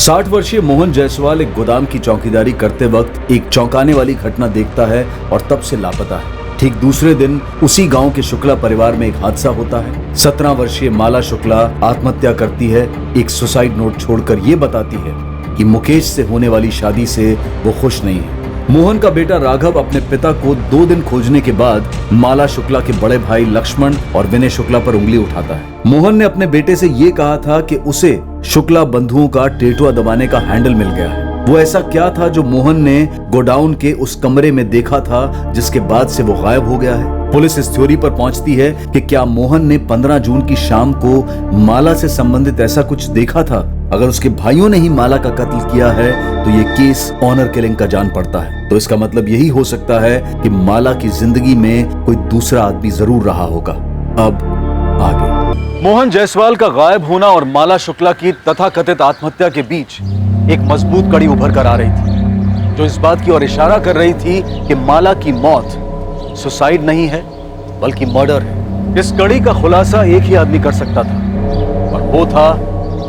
60 वर्षीय मोहन जायसवाल एक गोदाम की चौकीदारी करते वक्त एक चौंकाने वाली घटना देखता है और तब से लापता है। ठीक दूसरे दिन उसी गांव के शुक्ला परिवार में एक हादसा होता है। 17 वर्षीय माला शुक्ला आत्महत्या करती है। एक सुसाइड नोट छोड़कर ये बताती है कि मुकेश से होने वाली शादी से वो खुश नहीं है। मोहन का बेटा राघव अपने पिता को 2 दिन खोजने के बाद माला शुक्ला के बड़े भाई लक्ष्मण और विनय शुक्ला पर उंगली उठाता है। मोहन ने अपने बेटे से ये कहा था कि उसे शुक्ला बंधुओं का टेटुआ दबाने का हैंडल मिल गया है। वो ऐसा क्या था जो मोहन ने गोडाउन के उस कमरे में देखा था जिसके बाद से वो गायब हो गया है। पुलिस इस थ्योरी पर पहुंचती है कि क्या मोहन ने 15 जून की शाम को माला से संबंधित ऐसा कुछ देखा था। अगर उसके भाइयों ने ही माला का कत्ल किया है तो ये केस ऑनर किलिंग का जान पड़ता है। तो इसका मतलब यही हो सकता है कि माला की जिंदगी में कोई दूसरा आदमी जरूर रहा होगा। अब आगे मोहन जायसवाल का गायब होना और माला शुक्ला की तथाकथित आत्महत्या के बीच एक मजबूत कड़ी उभर कर आ रही थी, जो इस बात की ओर इशारा कर रही थी कि माला की मौत सुसाइड नहीं है बल्कि मर्डर है। इस कड़ी का खुलासा एक ही आदमी कर सकता था और वो था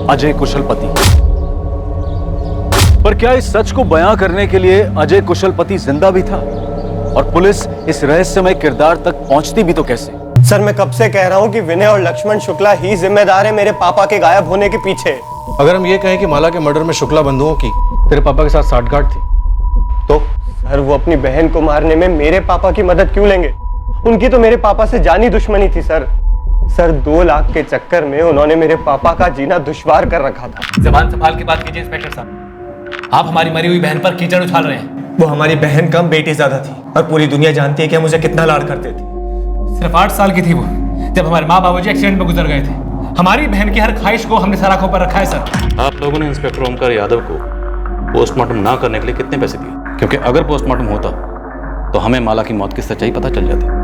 अजय कुशलपति। पर क्या इस सच को बयां करने के लिए अजय कुशलपति जिंदा भी था और पुलिस इस रहस्यमय किरदार तक पहुंचती भी तो कैसे? सर, मैं कब से कह रहा हूं कि विनय और लक्ष्मण शुक्ला ही जिम्मेदार है मेरे पापा के गायब होने के पीछे। अगर हम ये कहें कि माला के मर्डर में शुक्ला बंधुओं की तेरे पापा के साथ साठगांठ थी तो? सर, वो अपनी बहन को मारने में मेरे पापा की मदद क्यों लेंगे? उनकी तो मेरे पापा से जानी दुश्मनी थी सर। 2 लाख के चक्कर में उन्होंने मेरे पापा का जीना दुश्वार कर रखा था। जबान संभाल के बात कीजिए इंस्पेक्टर साहब। आप हमारी मरी हुई बहन पर कीचड़ उछाल रहे हैं। वो हमारी बहन कम बेटी ज्यादा थी और पूरी दुनिया जानती है कि हम उसे कितना लाड करते थे। सिर्फ 8 साल की थी वो जब हमारे माँ बाबूजी एक्सीडेंट में गुजर गए थे। हमारी बहन की हर ख्वाहिश को हमने सर आंखों पर रखा है सर। आप लोगों ने इंस्पेक्टर ओमकार यादव को पोस्टमार्टम ना करने के लिए कितने पैसे दिए? क्योंकि अगर पोस्टमार्टम होता तो हमें माला की मौत की सच्चाई पता चल जाती।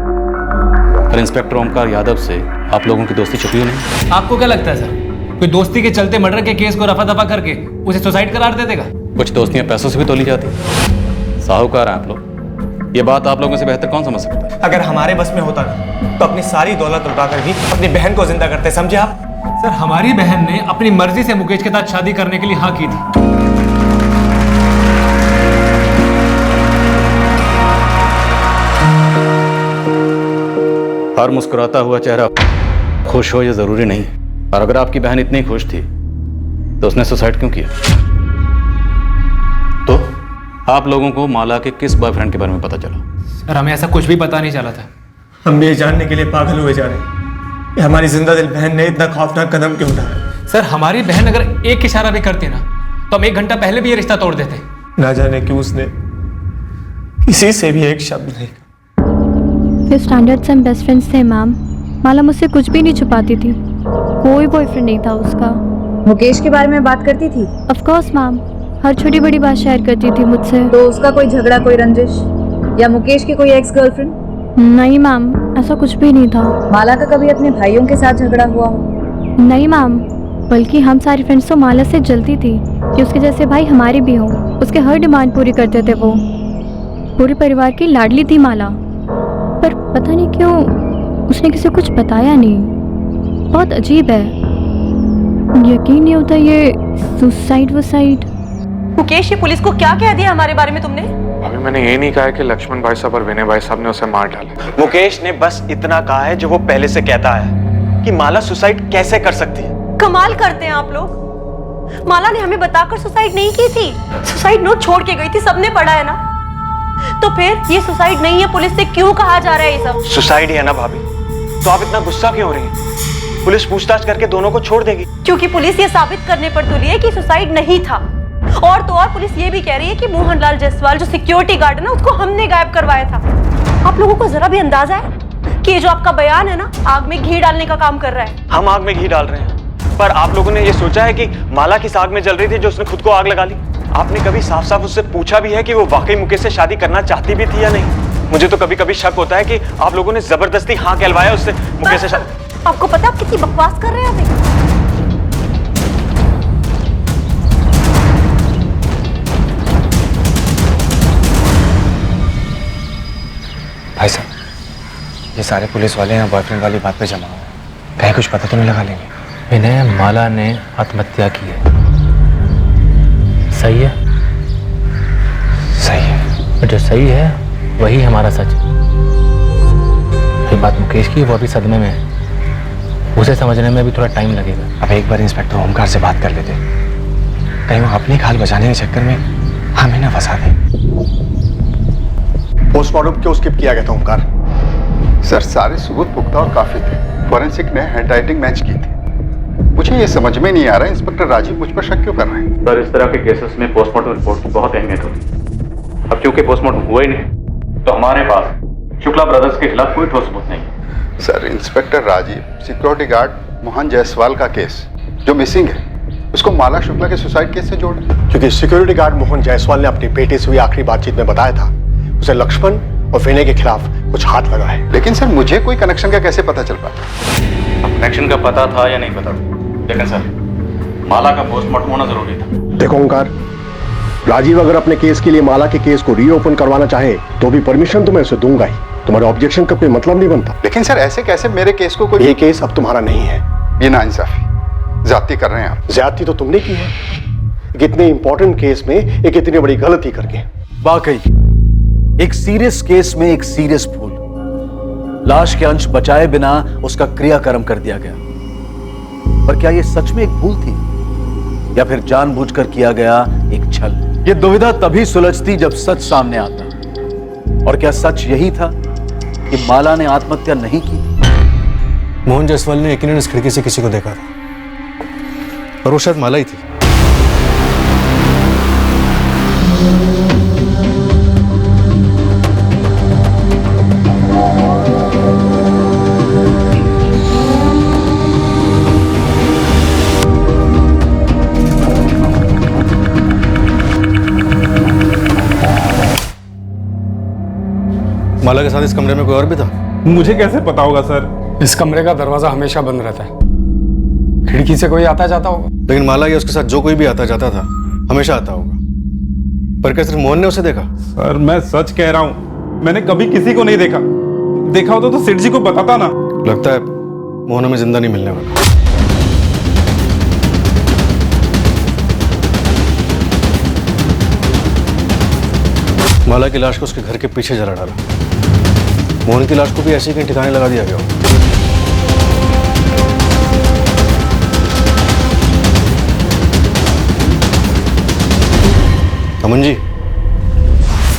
पर इंस्पेक्टर ओमकार यादव से आप लोगों की दोस्ती छुपी नहीं। आपको क्या लगता है सर, कोई दोस्ती के चलते मर्डर के केस को रफा दफा करके उसे सुसाइड करार दे देगा? कुछ दोस्तियां पैसों से भी तोली जाती। साहूकार हैं आप लोग, ये बात आप लोगों से बेहतर कौन समझ सकता है? अगर हमारे बस में होता ना तो अपनी सारी दौलत लुटाकर भी अपनी बहन को जिंदा करते, समझे आप? सर, हमारी बहन ने अपनी मर्जी से मुकेश के साथ शादी करने के लिए हाँ की थी। हर मुस्कुराता हुआ चेहरा खुश हो ये जरूरी नहीं। और अगर आपकी बहन इतनी खुश थी तो उसने सुसाइड क्यों किया? तो आप लोगों को माला के किस बॉयफ्रेंड के बारे में पता चला? सर, हमें ऐसा कुछ भी पता नहीं चला था। हम भी ये जानने के लिए पागल हुए जा रहे हैं कि हमारी जिंदा दिल बहन ने इतना खौफनाक कदम क्यों उठाया। सर, हमारी बहन अगर एक इशारा भी करती ना तो हम 1 घंटा पहले भी ये रिश्ता तोड़ देते। ना जाने क्यों उसने किसी से भी एक शब्द नहीं। फिर स्टैंडर्ड से हम बेस्ट फ्रेंड्स थे मैम। माला मुझसे कुछ भी नहीं छुपाती थी। कोई बॉयफ्रेंड नहीं था उसका। मुकेश के बारे में बात करती थी? ऑफ कोर्स मैम, हर छोटी बड़ी बात शेयर करती थी मुझसे। तो उसका कोई झगड़ा, कोई रंजिश या मुकेश की कोई एक्स गर्लफ्रेंड? नहीं मैम, ऐसा कुछ भी नहीं था। माला का कभी अपने भाइयों के साथ झगड़ा हुआ हो? नहीं मैम, बल्कि हम सारी फ्रेंड्स तो माला से जलती थी कि उसके जैसे भाई हमारे भी हों। उसके हर डिमांड पूरी करते थे वो। पूरे परिवार की लाडली थी माला। पर पता नहीं क्यों उसने किसी कुछ बताया नहीं। बहुत अजीब है, यकीन नहीं होता ये सुसाइड वसाइड। मुकेश, ये पुलिस को क्या कह दिया हमारे बारे में तुमने? अभी मैंने ये नहीं कहा कि लक्ष्मण भाई साहब और विनय भाई साहब ने उसे मार डाला। मुकेश ने बस इतना कहा है जो वो पहले से कहता है कि माला सुसाइड कैसे कर सकती है। कमाल करते हैं आप लोग। माला ने हमें बताकर सुसाइड नहीं की थी, सुसाइड नोट छोड़ के गई थी, सबने पढ़ा है ना। तो फिर ये सुसाइड नहीं है, पुलिस से क्यों कहा जा रहा है ये सब? सुसाइड है ना भाभी, तो आप इतना गुस्सा क्यों हो रही हैं? पुलिस पूछताछ करके दोनों को छोड़ देगी। क्योंकि पुलिस ये साबित करने पर तुली है कि सुसाइड नहीं था। और तो और पुलिस ये भी कह रही है कि मोहनलाल जायसवाल जो सिक्योरिटी गार्ड है ना, उसको हमने गायब करवाया था। आप लोगों को जरा भी अंदाजा है कि ये जो आपका बयान है ना, आग में घी डालने का काम कर रहा है? हम आग में घी डाल रहे हैं, पर आप लोगों ने ये सोचा है कि माला किस आग में जल रही थी जो उसने खुद को आग लगा ली? आपने कभी साफ साफ उससे पूछा भी है कि वो वाकई मुकेश से शादी करना चाहती भी थी या नहीं? मुझे तो कभी कभी शक होता है कि आप लोगों ने जबरदस्ती हाँ कहलवाया उससे मुकेश से शादी। आपको पता आप कितनी बकवास कर रहे हैं अभी? भाई साहब, ये सारे पुलिस वाले हैं बॉयफ्रेंड वाली बात पे जमा हुए, कहीं कुछ पता तो नहीं लगा लेंगे? विनय, माला ने आत्महत्या की है। सही है, सही है। और जो सही है वही हमारा सच है। ये बात मुकेश की, वो अभी सदमे में है, उसे समझने में भी थोड़ा टाइम लगेगा। अब एक बार इंस्पेक्टर ओमकार से बात कर लेते, कहीं वो अपनी खाल बचाने के चक्कर में हमें ना फंसा दे। पोस्टमार्टम क्यों स्किप किया गया था ओमकार? सर सारे सबूत पुख्ता और काफी थे। फॉरेंसिक ने हैंडराइटिंग मैच की थी। मुझे ये समझ में नहीं आ रहा इंस्पेक्टर राजीव मुझ पर शक क्यों कर रहे हैं? सर इस तरह के केसेस में पोस्टमार्टम रिपोर्ट की बहुत अहमियत होती है। अब क्योंकि पोस्टमार्टम हुआ ही नहीं तो हमारे पास शुक्ला ब्रदर्स के खिलाफ कोई ठोस सबूत नहीं है। Sir inspector Rajiv security guard Mohan Jaiswal का केस जो मिसिंग है उसको माला शुक्ला के सुसाइड केस से जोड़, क्योंकि सिक्योरिटी गार्ड मोहन जायसवाल ने अपनी बेटे से हुई आखिरी बातचीत में बताया था उसे लक्ष्मण और विनय के खिलाफ कुछ हाथ लगा है। लेकिन सर मुझे कोई कनेक्शन का कैसे पता चल पाया? कनेक्शन का पता था या नहीं पता, लेकिन सर माला का पोस्टमार्टम होना जरूरी था। देखो ओंकार, राजीव अगर अपने केस के लिए माला के केस को रीओपन करवाना चाहे तो भी परमिशन तो मैं उसे दूंगा ही। तुम्हारे ऑब्जेक्शन का कोई मतलब नहीं बनता। लेकिन सर ऐसे कैसे मेरे केस को कोई... ये केस अब तुम्हारा नहीं है। ये नाइंसाफी, ज्यादती कर रहे हैं आप। ज्यादती तो तुमने की है, इतने इंपॉर्टेंट केस में एक इतनी बड़ी गलती करके। वाकई एक सीरियस केस में एक सीरियस भूल, लाश के अंश बचाए बिना उसका क्रियाकर्म कर दिया गया। पर क्या यह सच में एक भूल थी या फिर जानबूझकर किया गया एक छल? यह दुविधा तभी सुलझती जब सच सामने आता। और क्या सच यही था कि माला ने आत्महत्या नहीं की? मोहन जायसवाल ने यकीनन इस खिड़की से किसी को देखा था और वो शायद माला ही थी। माला के साथ इस कमरे में कोई और भी था? मुझे कैसे पता होगा सर? इस कमरे का दरवाजा हमेशा बंद रहता है, खिड़की से कोई आता जाता होगा। लेकिन माला या उसके साथ जो कोई भी आता जाता था हमेशा आता होगा। पर क्या सिर्फ मोहन ने उसे देखा? सर मैं सच कह रहा हूँ, मैंने कभी किसी को नहीं देखा। देखा होता तो सेठ जी को बताता ना। लगता है मोहन हमें जिंदा नहीं मिलने वाला। माला की लाश को उसके घर के पीछे जला डाला। मोहन की लाश को भी ऐसे ही कहीं ठिकाने लगा दिया गया। अमन जी,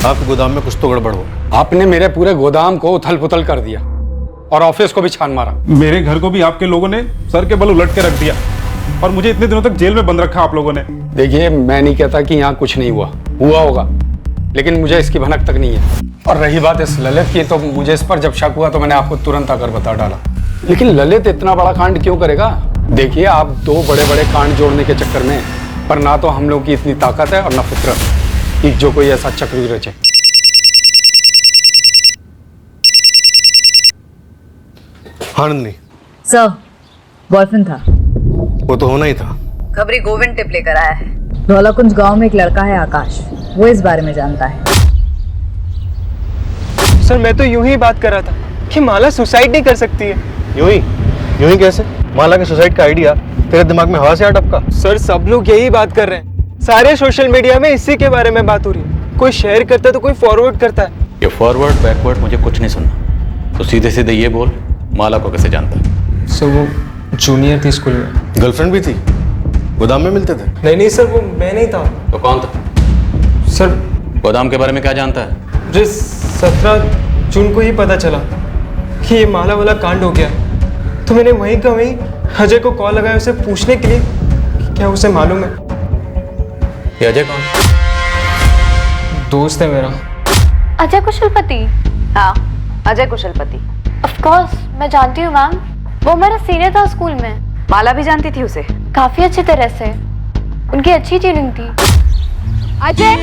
आपके गोदाम में कुछ तो गड़बड़ हो। आपने मेरे पूरे गोदाम को उथल पुथल कर दिया और ऑफिस को भी छान मारा। मेरे घर को भी आपके लोगों ने सर के बल उलट के रख दिया और मुझे इतने दिनों तक जेल में बंद रखा आप लोगों ने। देखिए मैं नहीं कहता कि यहाँ कुछ नहीं हुआ होगा, लेकिन मुझे इसकी भनक तक नहीं है। और रही बात इस ललित की, तो मुझे इस पर जब शक हुआ तो मैंने आपको तुरंत आकर बता डाला। लेकिन ललित इतना बड़ा कांड क्यों करेगा? देखिए आप दो बड़े बड़े कांड जोड़ने के चक्कर में, पर ना तो हम लोग की इतनी ताकत है और ना फितरत कि जो कोई ऐसा चक्र रचे। हाँ नंदिनी। सर बॉयफ्रेंड था। वो तो होना ही था। खबरी गोविंद टिप लेकर आया है। धौलाकुंज गांव में एक लड़का है आकाश, वो इस बारे में जानता है। सर मैं तो यूं ही बात कर रहा था कि माला सुसाइड नहीं कर सकती है। यूं ही कैसे? माला के सुसाइड का आइडिया तेरे दिमाग में हवा से आ टपका? सर सब लोग यही बात कर रहे हैं, सारे सोशल मीडिया में इसी के बारे में बात हो रही है। कोई शेयर करता है तो कोई फॉरवर्ड करता है। ये फॉरवर्ड बैकवर्ड मुझे कुछ नहीं सुनना, तो सीधे सीधे ये बोल माला को कैसे जानता है? सर वो जूनियर थी स्कूल में। गर्लफ्रेंड भी थी? गोदाम में मिलते थे? नहीं सर वो मैं नहीं था। तो कौन था? सर गोदाम के बारे में क्या जानता है? मुझे 17 जून को ही पता चला कि ये माला वाला कांड हो गया, तो मैंने वहीं का वहीं अजय को कॉल लगाया उसे पूछने के लिए कि क्या उसे मालूम है। ये अजय कौन? दोस्त है मेरा। अजय कुशलपति? हाँ अजय कुशलपति। ऑफ कोर्स मैं जानती हूँ मैम, वो मेरा सीनियर था स्कूल में। माला भी जानती थी उसे? काफी अच्छी तरह से, उनकी अच्छी ट्यूनिंग थी। अजय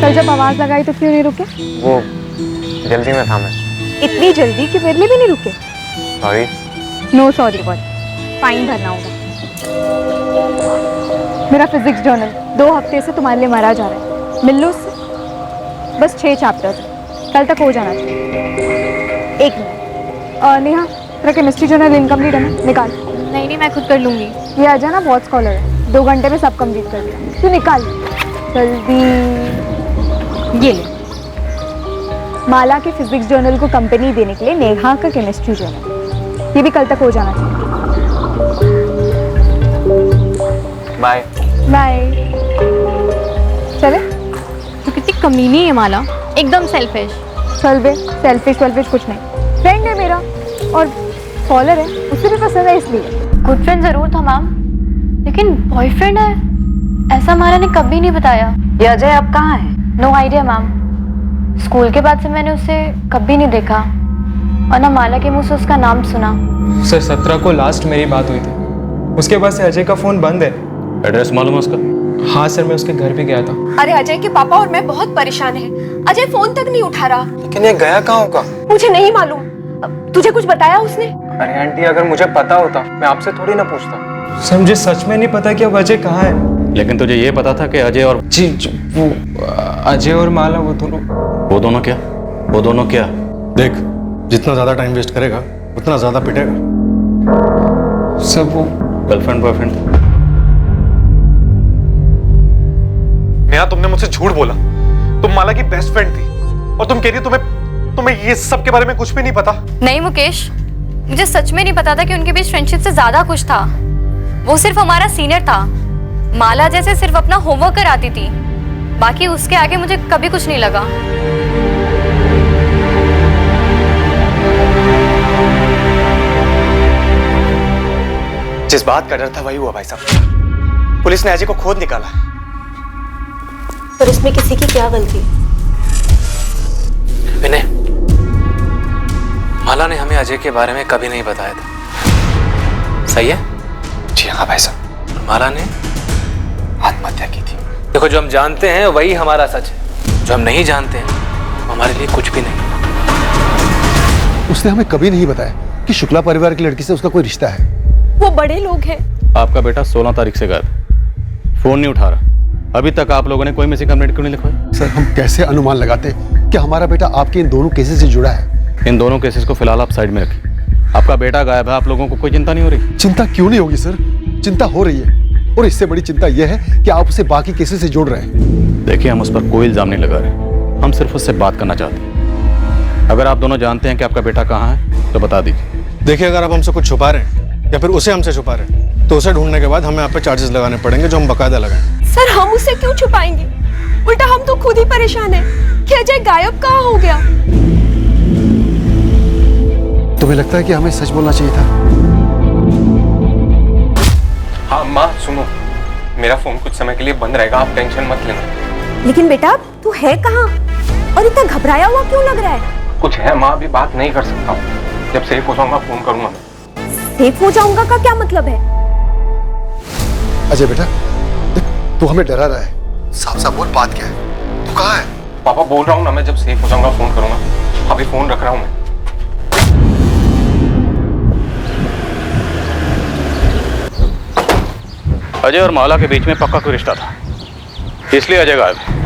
कल जब आवाज लगाई तो क्यों नहीं रुके? वो जल्दी में था मैं। इतनी जल्दी कि मेरे लिए भी नहीं रुके? Sorry. No sorry boy, fine भरना होगा। मेरा फिजिक्स जर्नल 2 हफ्ते से तुम्हारे लिए मरा जा रहा है, मिल लो उससे। बस 6 चैप्टर्स, कल तक हो जाना चाहिए। 1 मिनट। नेहा तेरा केमिस्ट्री जर्नल इनकम्प्लीट है ना, निकाल। नहीं नहीं, मैं खुद कर लूंगी। ये अजय ना बहुत स्कॉलर है, 2 घंटे में सब कंप्लीट कर दिया। तू निकाल जल्दी। ये ले, माला के फिजिक्स जर्नल को कंपनी देने के लिए नेहा का केमिस्ट्री जर्नल, ये भी कल तक हो जाना चाहिए। Bye bye. चले? तो कितनी कमीनी है माला, एकदम सेल्फिश। चल बे, सेल्फिश कुछ नहीं, फ्रेंड है मेरा और स्कॉलर है, उसे भी पसंद है इसलिए। गुड फ्रेंड जरूर था मैम, लेकिन बॉयफ्रेंड है ऐसा माला ने कभी नहीं बताया। ये अजय अब कहाँ है? नो आइडिया मैम, स्कूल के बाद से मैंने उसे कभी नहीं देखा और ना माला के मुंह से उसका नाम सुना। सर 17 को लास्ट मेरी बात हुई थी, उसके बाद से अजय का फोन बंद है। एड्रेस मालूम है उसका? हाँ सर, मैं उसके घर भी गया था। अरे अजय के पापा और मैं बहुत परेशान हैं। अजय फोन तक नहीं उठा रहा। लेकिन ये गया कहाँ होगा? मुझे नहीं मालूम। तुझे कुछ बताया उसने? अरे आंटी, अगर मुझे पता होता मैं आपसे थोड़ी ना पूछता। सर मुझे सच में नहीं पता कि अब अजय कहाँ है। लेकिन तुझे ये पता था कि अजय और जी वो अजय और माला वो दोनों क्या? देख, जितना ज्यादा टाइम वेस्ट करेगा उतना ज्यादा पिटेगा। सब वो गर्लफ्रेंड बॉयफ्रेंड? नेहा, तुमने मुझसे झूठ बोला। तुम माला की बेस्ट फ्रेंड थी और तुम कह रही हो तुम्हें ये सब के बारे में कुछ भी नहीं पता। नहीं मुकेश, मुझे सच में नहीं पता था कि उनके बीच फ्रेंडशिप से ज्यादा कुछ था। वो सिर्फ हमारा सीनियर था, माला जैसे सिर्फ अपना होमवर्क कराती थी, बाकी उसके आगे मुझे कभी कुछ नहीं लगा। जिस बात का डर था वही हुआ भाई साहब। पुलिस ने अजय को खोद निकाला। पर इसमें किसी की क्या गलती? विनय, माला ने हमें अजय के बारे में कभी नहीं बताया था, सही है? जी हाँ भाई साहब, माला ने आत्महत्या की थी। देखो, जो हम जानते हैं वही हमारा सच है, जो हम नहीं जानते हैं वो हमारे लिए कुछ भी नहीं। उसने हमें कभी नहीं बताया कि शुक्ला परिवार की लड़की से उसका कोई रिश्ता है। वो बड़े लोग हैं। आपका बेटा 16 तारीख से गायब, फोन नहीं उठा रहा। अभी तक आप लोगों ने कोई मिसिंग कंप्लेंट क्यों नहीं लिखवाई? सर, हम कैसे अनुमान लगाते कि हमारा बेटा आपके इन दोनों केसेस से जुड़ा है? इन दोनों केसेस को फिलहाल आप साइड में रखिए। आपका बेटा गायब है, आप लोगों को कोई चिंता नहीं हो रही? चिंता क्यों नहीं होगी सर, चिंता हो रही है, और इससे बड़ी चिंता यह है कि आप उसे बाकी केसेस से जोड़ रहे हैं। देखिए, हम उस पर कोई इल्जाम नहीं लगा रहे, हम सिर्फ उससे बात करना चाहते हैं। अगर आप दोनों जानते हैं कि आपका बेटा कहाँ है तो बता दीजिए। देखिए, अगर आप हमसे कुछ छुपा रहे हैं या फिर उसे हमसे छुपा रहे हैं तो उसे ढूंढने के बाद हमें आप पे चार्जेस लगाने पड़ेंगे, जो हम बकायदा लगाएंगे। सर हम उसे क्यों छुपाएंगे? उल्टा हम तो खुद ही परेशान हैं कि अजय गायब कहाँ हो गया। तुम्हें लगता है कि हमें सच बोलना चाहिए था? हाँ माँ सुनो, मेरा फोन कुछ समय के लिए बंद रहेगा, आप टेंशन मत लेना। लेकिन बेटा तू है कहाँ और इतना घबराया हुआ क्यों लग रहा है? कुछ है माँ, अभी बात नहीं कर सकता हूँ, जब सेफ हो जाऊंगा फोन करूंगा मैं। सेफ हो जाऊंगा का क्या मतलब है? अजय बेटा, देख, तू हमें डरा रहा है, साफ साफ बोल, बात क्या है? तू कहाँ है? पापा बोल रहा हूँ ना, मैं जब सेफ हो जाऊंगा फोन करूंगा, अभी फोन रख रहा हूँ मैं। अजय और माला के बीच में पक्का कोई रिश्ता था, इसलिए अजय गायब है।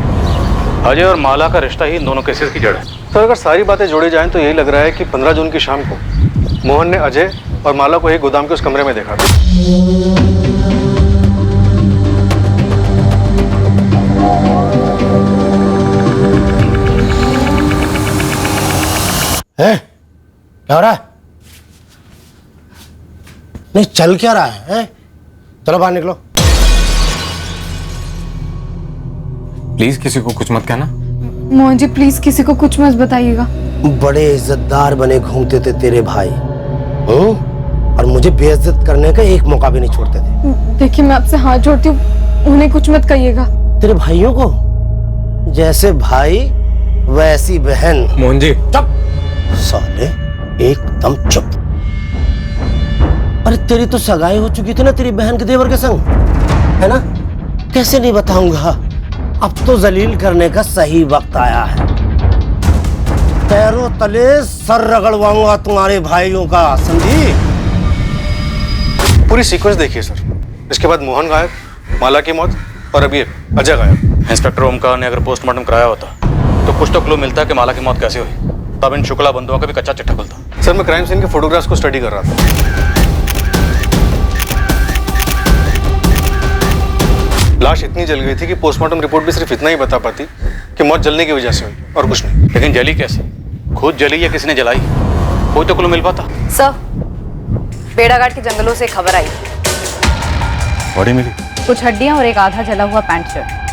अजय और माला का रिश्ता ही इन दोनों केसेस की जड़ है। सर, अगर सारी बातें जोड़ी जाएं तो यही लग रहा है कि 15 जून की शाम को मोहन ने अजय और माला को एक गोदाम के उस कमरे में देखा था। क्या हो रहा है? नहीं, चल क्या रहा है? चलो बाहर निकलो। प्लीज किसी को कुछ मत कहना। मोहन जी प्लीज किसी को कुछ मत बताइएगा। बड़े इज्जतदार बने घूमते थे तेरे भाई, और मुझे बेइज्जत करने का एक मौका भी नहीं छोड़ते थे। देखिए, मैं आपसे हाथ जोड़ती हूँ, उन्हें कुछ मत कहिएगा। तेरे भाइयों को जैसे भाई वैसी बहन। मोहन जी चुप साले, एकदम चुप। अरे तेरी तो सगाई हो चुकी थी ना तेरी बहन के देवर के संग, है ना? कैसे नहीं बताऊंगा, अब तो जलील करने का सही वक्त आया है। पैरों तले सर रगड़वाऊंगा तुम्हारे भाइयों का, समझी? पूरी सीक्वेंस देखिए सर, इसके बाद मोहन गायब, माला की मौत, और अभी अजय गायब। इंस्पेक्टर ओमकार ने अगर पोस्टमार्टम कराया होता तो कुछ तो क्लू मिलता कि माला की मौत कैसे हुई, तब इन शुक्ला बंधुओं का भी कच्चा चिट्ठा खुलता। सर, मैं क्राइम सीन के फोटोग्राफ्स को स्टडी कर रहा था। लाश इतनी जल गई थी कि पोस्टमार्टम रिपोर्ट भी सिर्फ इतना ही बता पाती कि मौत जलने की वजह से हुई और कुछ नहीं। लेकिन जली कैसे? खुद जली या किसी ने जलाई? कोई तो क्लू मिल पाता। सर, बेड़ाघाट के जंगलों से खबर आई, बॉडी मिली, कुछ हड्डियां और एक आधा जला हुआ पैंट शर्ट।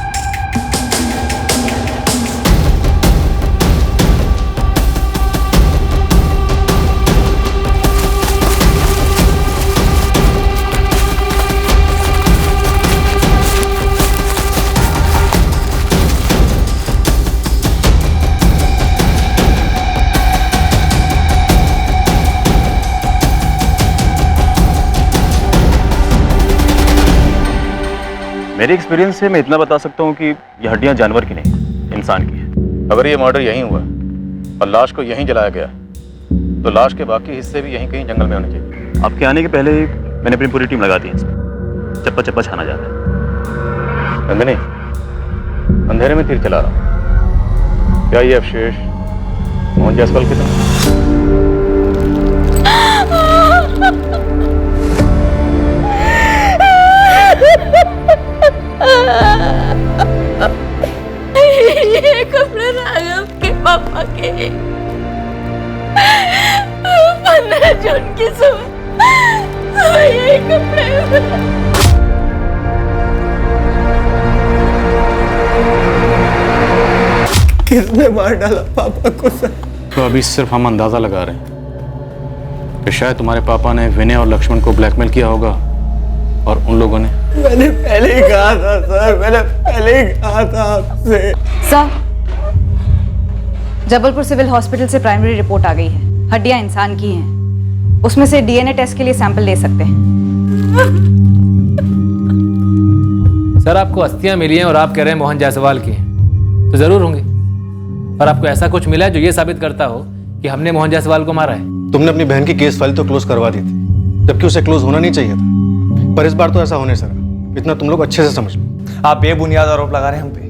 मेरे एक्सपीरियंस से मैं इतना बता सकता हूँ कि ये हड्डियाँ जानवर की नहीं, इंसान की है। अगर ये मर्डर यहीं हुआ और लाश को यहीं जलाया गया तो लाश के बाकी हिस्से भी यहीं कहीं जंगल में होने चाहिए। आपके आने के पहले मैंने अपनी पूरी टीम लगा दी है इसमें। चप्पा चप्पा छाना जा रहा है। नंदिनी, अंधेरे में तीर चला रहा हूँ। क्या ये अवशेष मोहन जायसवाल की तरह? ये कपड़े राघव के पापा के 15 जून की सुबह ये कपड़े। किसने मार डाला पापा को सर? तो अभी सिर्फ हम अंदाजा लगा रहे हैं कि शायद तुम्हारे पापा ने विनय और लक्ष्मण को ब्लैकमेल किया होगा और उन लोगों ने। मैंने पहले ही कहा था सर, मैंने पहले ही कहा था आपसे। सर, जबलपुर सिविल हॉस्पिटल से प्राइमरी रिपोर्ट आ गई है, हड्डियां इंसान की हैं। उसमें से डीएनए टेस्ट के लिए सैंपल ले सकते हैं। सर, आपको अस्थियां मिली हैं और आप कह रहे हैं मोहन जायसवाल की हैं, तो जरूर होंगी। और आपको ऐसा कुछ मिला है जो ये साबित करता हो कि हमने मोहन जायसवाल को मारा है? तुमने अपनी बहन की केस फाइल तो क्लोज करवा दी थी, जबकि उसे क्लोज होना नहीं चाहिए था। पर इस बार तो ऐसा होने सर, इतना तुम लोग अच्छे से समझ लो। आप बेबुनियाद आरोप लगा रहे हैं हम पे।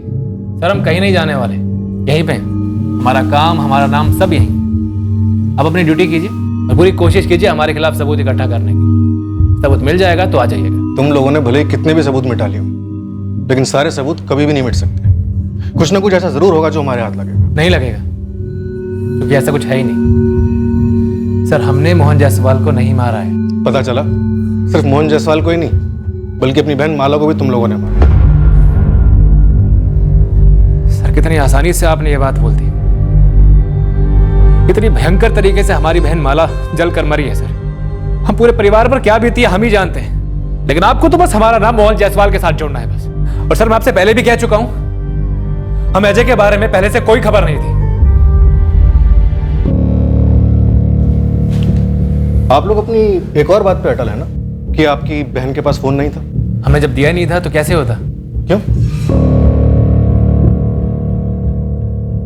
सर, हम कहीं नहीं जाने वाले, यहीं पे। हमारा काम, हमारा नाम सब यहीं। अब अपनी ड्यूटी कीजिए और पूरी कोशिश कीजिए हमारे खिलाफ सबूत इकट्ठा करने की। सबूत मिल जाएगा तो आ जाइएगा। तुम लोगों ने भले ही कितने भी सबूत मिटा लिए हो, लेकिन सारे सबूत कभी भी नहीं मिट सकते। कुछ ना कुछ ऐसा जरूर होगा जो हमारे हाथ लगेगा। नहीं लगेगा, क्योंकि ऐसा कुछ है ही नहीं। सर, हमने मोहन जायसवाल को नहीं मारा है। पता चला सिर्फ मोहन जायसवाल को ही नहीं, बल्कि अपनी बहन माला को भी तुम लोगों ने मारा। सर, कितनी आसानी से आपने ये बात बोल दी। कितनी भयंकर तरीके से हमारी बहन माला जल कर मरी है सर। हम पूरे परिवार पर क्या बीती है हम ही जानते हैं, लेकिन आपको तो बस हमारा नाम मोहन जायसवाल के साथ जोड़ना है बस। और सर, मैं आपसे पहले भी कह चुका हूं, हम अजय के बारे में पहले से कोई खबर नहीं थी। आप लोग अपनी एक और बात पे अटल है ना कि आपकी बहन के पास फोन नहीं था? हमने जब दिया नहीं था तो कैसे होता? क्यों?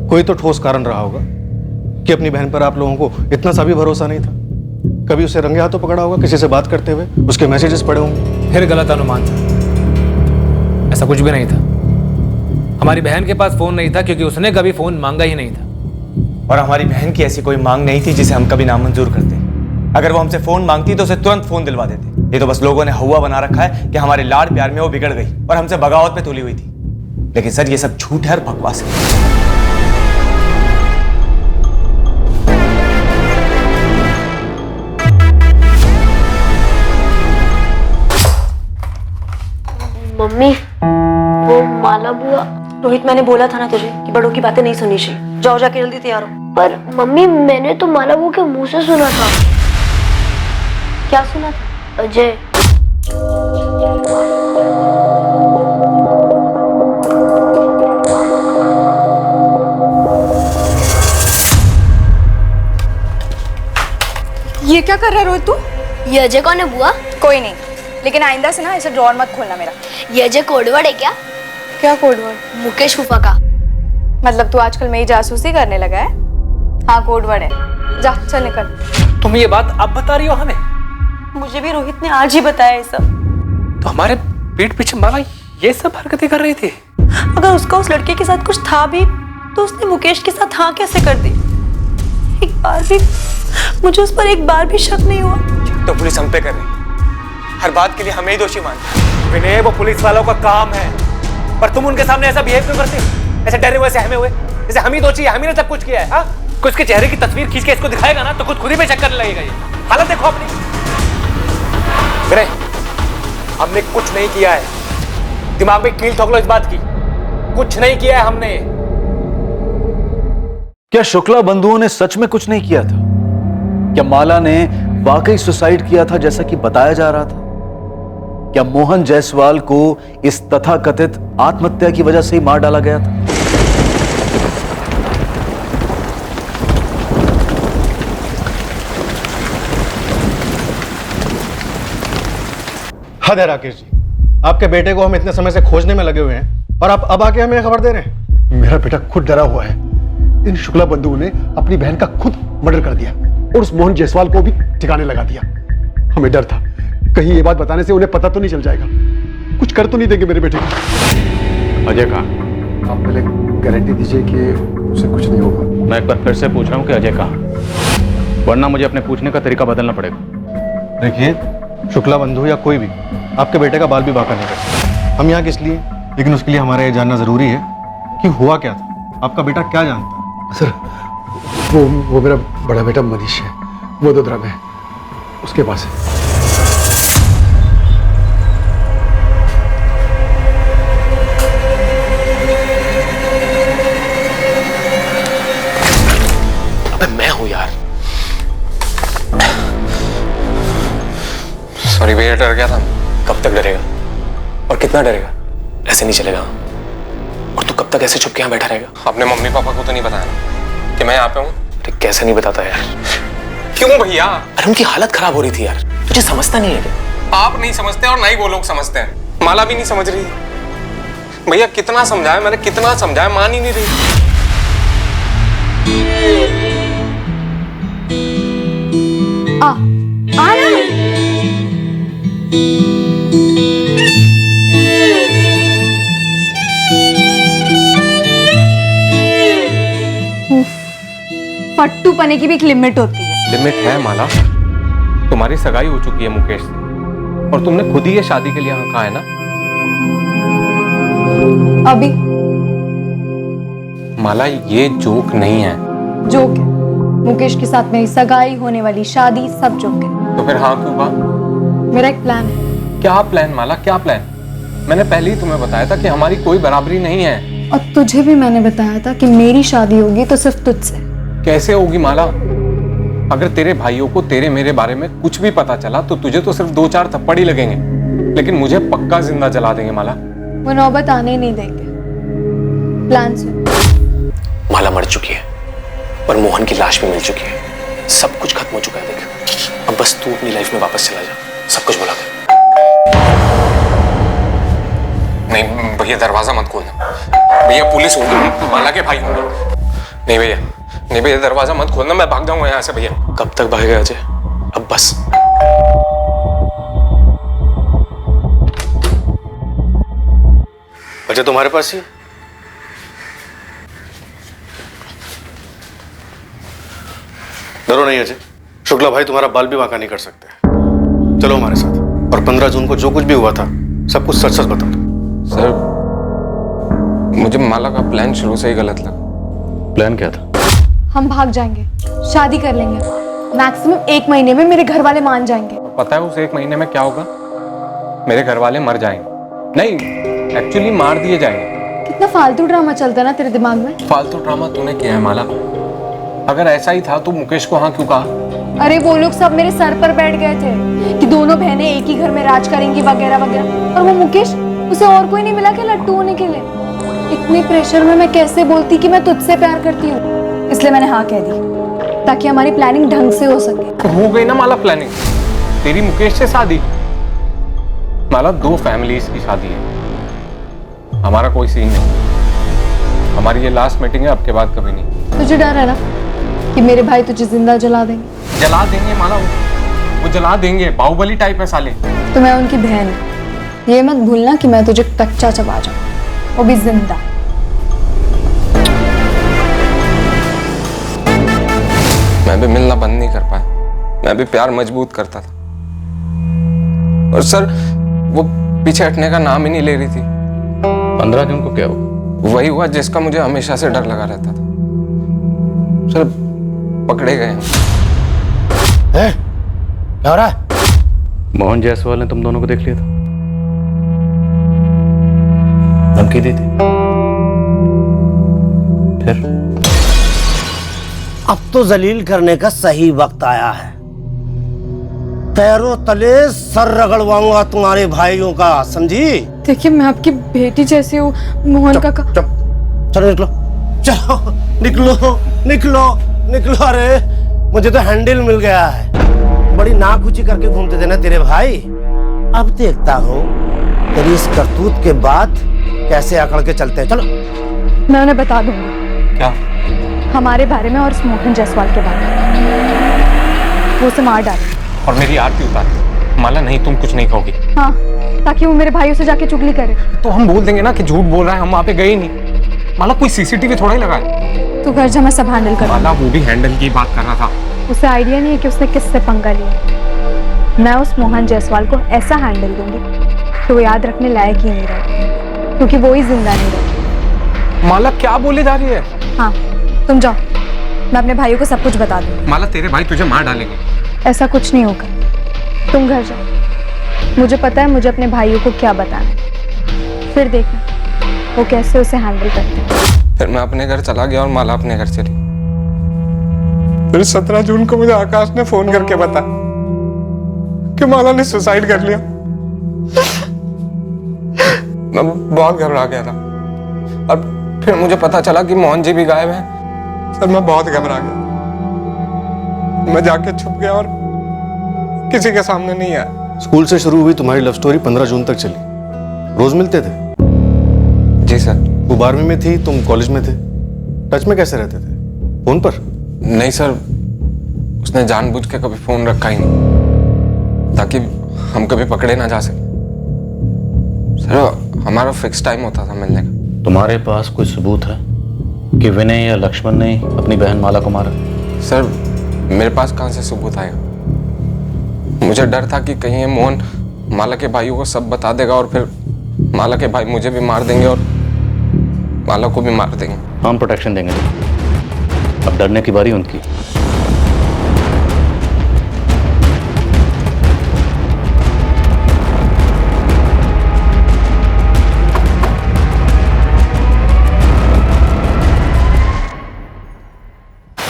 कोई तो ठोस कारण रहा होगा कि अपनी बहन पर आप लोगों को इतना सा भी भरोसा नहीं था। कभी उसे रंगे हाथों पकड़ा होगा किसी से बात करते हुए, उसके मैसेजेस पढ़े होंगे। फिर गलत अनुमान था, ऐसा कुछ भी नहीं था। हमारी बहन के पास फोन नहीं था क्योंकि उसने कभी फोन मांगा ही नहीं था। और हमारी बहन की ऐसी कोई मांग नहीं थी जिसे हम कभी नामंजूर करते। अगर वो हमसे फोन मांगती तो उसे तुरंत फोन दिलवा देते। ये तो बस लोगों ने हवा बना रखा है कि हमारे लाड प्यार में वो बिगड़ गई और हमसे बगावत पे तुली हुई थी। लेकिन सर, ये सब झूठ है और बकवास है। मम्मी, वो माला बुआ। रोहित, मैंने बोला था ना तुझे कि बड़ों की बातें नहीं सुननी चाहिए। जाओ, जाके जल्दी तैयार हो। पर मम्मी, मैंने तो माला बुआ के मुंह से सुना था। क्या सुना था? अजय। ये क्या कर रहा है रोहित तू? ये अजय कौन है बुआ? कोई नहीं, लेकिन आइंदा से ना ऐसे ड्रॉर मत खोलना मेरा। ये अजय कोडवर्ड है क्या? क्या कोडवर्ड? मुकेश फूफा का। मतलब तू आजकल मेरी जासूसी करने लगा है? हाँ, कोडवर्ड है। जा, चल निकल। तुम ये बात अब बता रही हो हमें? मुझे भी रोहित ने आज ही बताया ये सब। तो हमारे पीठ पीछे माला ये सब हरकतें कर रही थी? अगर उसका उस लड़के के साथ कुछ था भी तो उसने मुकेश के साथ हाँ कैसे कर दी? एक बार भी मुझे उस पर एक बार भी शक नहीं हुआ। तो पुलिस हम पे कर रही है, हर बात के लिए हमें ही दोषी मानती है। विनय, वो पुलिस वालों का काम है। पर तुम उनके सामने ऐसा बिहेव क्यों करते हो? ऐसे डरे हुए, ऐसे हमें हुए, जैसे हम ही दोषी है, हम ही ने सब कुछ किया है। हाँ, कोई उसके चेहरे की तस्वीर खींच के इसको दिखाएगा ना तो खुद ही पे चक्कर लगेगा। ये हालत देखो अपनी। हमने कुछ नहीं किया है, दिमाग में कील ठोक लो इस बात की, कुछ नहीं किया है हमने। क्या शुक्ला बंधुओं ने सच में कुछ नहीं किया था? क्या माला ने वाकई सुसाइड किया था जैसा कि बताया जा रहा था? क्या मोहन जायसवाल को इस तथाकथित आत्महत्या की वजह से ही मार डाला गया था? हद है राकेश जी, आपके बेटे को हम इतने समय से खोजने में लगे हुए हैं और आप अब आके हमें खबर दे रहे हैं। मेरा बेटा खुद डरा हुआ है। इन शुक्ला बंधुओं ने अपनी बहन का खुद मर्डर कर दिया और उस मोहन जायसवाल को भी ठिकाने लगा दिया। हमें डर था कहीं ये बात बताने से उन्हें पता तो नहीं चल जाएगा, कुछ कर तो नहीं देंगे मेरे बेटे को। अजय कहाँ? आप पहले गारंटी दीजिए कि उसे कुछ नहीं होगा। मैं एक बार फिर से पूछ रहा हूँ कि अजय कहाँ, वरना मुझे अपने पूछने का तरीका बदलना पड़ेगा। देखिए, शुक्ला बंधु या कोई भी आपके बेटे का बाल भी बांका नहीं कर सकता। हम यहाँ किस लिए, लेकिन उसके लिए हमारा ये जानना जरूरी है कि हुआ क्या था, आपका बेटा क्या जानता है। सर वो मेरा बड़ा बेटा मनीष है, वो वडोदरा में उसके पास है। अबे मैं हूं यार। सॉरी भैया, डर गया था। कब तक डरेगा और कितना डरेगा? ऐसे नहीं चलेगा। और तू कब तक ऐसे चुप के यहाँ बैठा रहेगा? अपने मम्मी पापा को तो नहीं बताया ना कि मैं यहाँ पे हूँ? अरे कैसे नहीं बताता यार? क्यों भैया? अरे उनकी हालत खराब हो रही थी यार, तुझे समझता नहीं है क्या? आप नहीं समझते और ना ही वो लोग समझते हैं। माला भी नहीं समझ रही। भैया कितना समझाया मैंने, कितना समझाया, मान ही नहीं रही। आ रहा है। फट्टू पने की भी एक लिमिट होती है। लिमिट है माला। तुम्हारी सगाई हो चुकी है मुकेश से और तुमने खुद ही ये शादी के लिए हाँ कहा है ना। अभी माला ये जोक नहीं है। जोक है। मुकेश के साथ मेरी सगाई, होने वाली शादी, सब जोक है। तो फिर हाँ क्यों कहा? मेरा एक प्लान है। क्या प्लान माला, क्या प्लान? मैंने पहले ही तुम्हें बताया था कि हमारी कोई बराबरी नहीं है। और तुझे भी मैंने बताया था कि मेरी शादी होगी तो सिर्फ तुझसे। कैसे होगी माला? अगर तेरे भाइयों को तेरे मेरे बारे में कुछ भी पता चला तो तुझे तो सिर्फ 2-4 थप्पड़ ही लगेंगे, लेकिन मुझे पक्का जिंदा जला देंगे माला। वो नौबत आने ही नहीं देंगे। प्लान से। माला मर चुकी है और मोहन की लाश भी मिल चुकी है। सब कुछ खत्म हो चुका है। देख, अब बस तू अपनी लाइफ में वापस चला जा, सब कुछ भुला दे। नहीं भैया, दरवाजा मत खोलना। भैया पुलिस होगी, माला के भाई होंगे। नहीं भैया, नहीं भैया, दरवाजा मत खोलना, मैं भाग जाऊंगा यहाँ से। भैया कब तक भागेगा अजय? अब बस। अजय तुम्हारे पास ही? डरो नहीं अजय, शुक्ला भाई तुम्हारा बाल भी बांका नहीं कर सकते। चलो हमारे साथ, और 15 जून को जो कुछ भी हुआ था सब कुछ सच सच बता दो। सर, मुझे माला का प्लान शुरू से ही गलत लगा। प्लान क्या था? हम भाग जाएंगे, शादी कर लेंगे। मैक्सिमम 1 महीने में मेरे घर वाले मान जाएंगे। पता है उस 1 महीने में क्या होगा? मेरे घर वाले मर जाएंगे। नहीं, एक्चुअली मार दिए जाएंगे। कितना फालतू ड्रामा चलता है ना तेरे दिमाग में। फालतू ड्रामा तूने किया है माला। अगर ऐसा ही था तो मुकेश को हाँ क्यों कहा? अरे वो लोग सब मेरे सर पर बैठ गए थे कि दोनों बहनें एक ही घर में राज करेंगी वगैरह वगैरह, और वो मुकेश, उसे और कोई नहीं मिला क्या लट्टू होने के लिए? इतने प्रेशर में मैं कैसे बोलती कि मैं तुझसे प्यार करती हूँ। इसलिए मैंने हाँ कह दी ताकि हमारी प्लानिंग ढंग से हो सके। हो गई ना माला प्लानिंग, तेरी मुकेश से शादी। माला 2 फैमिलीज की शादी है, हमारा कोई सीन नहीं। हमारी ये लास्ट मीटिंग है, अब के बाद कभी नहीं। तुझे डर है ना कि मेरे भाई तुझे जिंदा जला देंगे? जला देंगे माला, वो जला देंगे। बाहुबली टाइप है साले। तो मैं उनकी बहन हूँ, ये मत भूलना कि मैं तुझे कच्चा चबा जाऊँ, वो भी जिंदा। मैं भी मिलना बंद नहीं कर पाया, मैं भी प्यार मजबूत करता था। और सर, वो पीछे हटने का नाम ही नहीं ले रही थी। 15 जून को क्या हुआ? वही हुआ जिसका मुझे हमेशा से डर लगा रहता था सर। पकड़े गए हम। क्या हो रहा है? मोहन जायसवाल ने तुम दोनों को देख लिया था, धमकी दी थी। फिर अब तो जलील करने का सही वक्त आया है। पैरों तले सर रगड़वाऊंगा तुम्हारे भाइयों का, समझी? देखिए मैं आपकी बेटी जैसी हूँ मोहन काका। चलो निकलो, चलो निकलो निकलो निकलो। अरे मुझे तो हैंडल मिल गया है। बड़ी नाक ऊंची करके घूमते थे ना तेरे भाई। अब देखता हूँ तेरी इस करतूत के बाद कैसे अकड़ के चलते हैं। चलो मैं उन्हें बता दूंगी। क्या? हमारे बारे में और उस मोहन जायसवाल के बारे में। वो उसे मार डाले और मेरी आरती उतार। माला नहीं, तुम कुछ नहीं कहोगी। हाँ, ताकि वो मेरे भाइयों से जाके चुगली करे। तो हम बोल देंगे ना कि झूठ बोल रहा है, हम वहाँ पे गए ही नहीं। माला कोई सीसीटीवी थोड़ा ही लगा है। तू घर जा, मैं सब हैंडल कर। माला वो भी हैंडल की बात कर रहा था। उसे आइडिया नहीं है कि उसने किससे पंगा लिया। मैं उस मोहन जायसवाल को ऐसा हैंडल दूंगी कि वो याद रखने लायक ही नहीं रहा, क्योंकि वो ही जिंदा नहीं रहा। माला क्या बोले जा रही है? हाँ तुम जाओ, मैं अपने भाइयों को सब कुछ बता दूंगी। माला तेरे भाई तुझे मार डालेंगे। ऐसा कुछ नहीं होगा, तुम घर जाओ। मुझे पता है मुझे अपने भाइयों को क्या बताना है, फिर देखना वो कैसे उसे हैंडल करते हैं। फिर मैं अपने घर चला गया और माला अपने घर चली। फिर 17 जून को मुझे आकाश ने फोन करके बताया कि माला ने सुसाइड कर लिया। मैं बहुत घबरा गया था और फिर मुझे पता चला कि मोहन जी भी गायब हैं। सर मैं बहुत घबरा गया। मैं जाके छुप गया और किसी के सामने नहीं आया। स्कूल से शुरू हुई तुम्हारी लव स्टोरी 15 जून तक चली। रोज मिलते थे? जी सर। वो 12वीं में थी, तुम कॉलेज में थे। टच में कैसे रहते थे? फोन पर? नहीं सर, उसने जानबूझ के कभी फोन रखा ही नहीं ताकि हम कभी पकड़े ना जा सके। सर हमारा फिक्स टाइम होता था मिलने का। तुम्हारे पास कोई सबूत है कि विनय या लक्ष्मण ने अपनी बहन माला को मारा? सर मेरे पास कहां से सबूत आएगा? मुझे डर था कि कहीं ये मोहन माला के भाइयों को सब बता देगा और फिर माला के भाई मुझे भी मार देंगे और माला को भी मार देंगे। हम प्रोटेक्शन देंगे, अब डरने की बारी उनकी।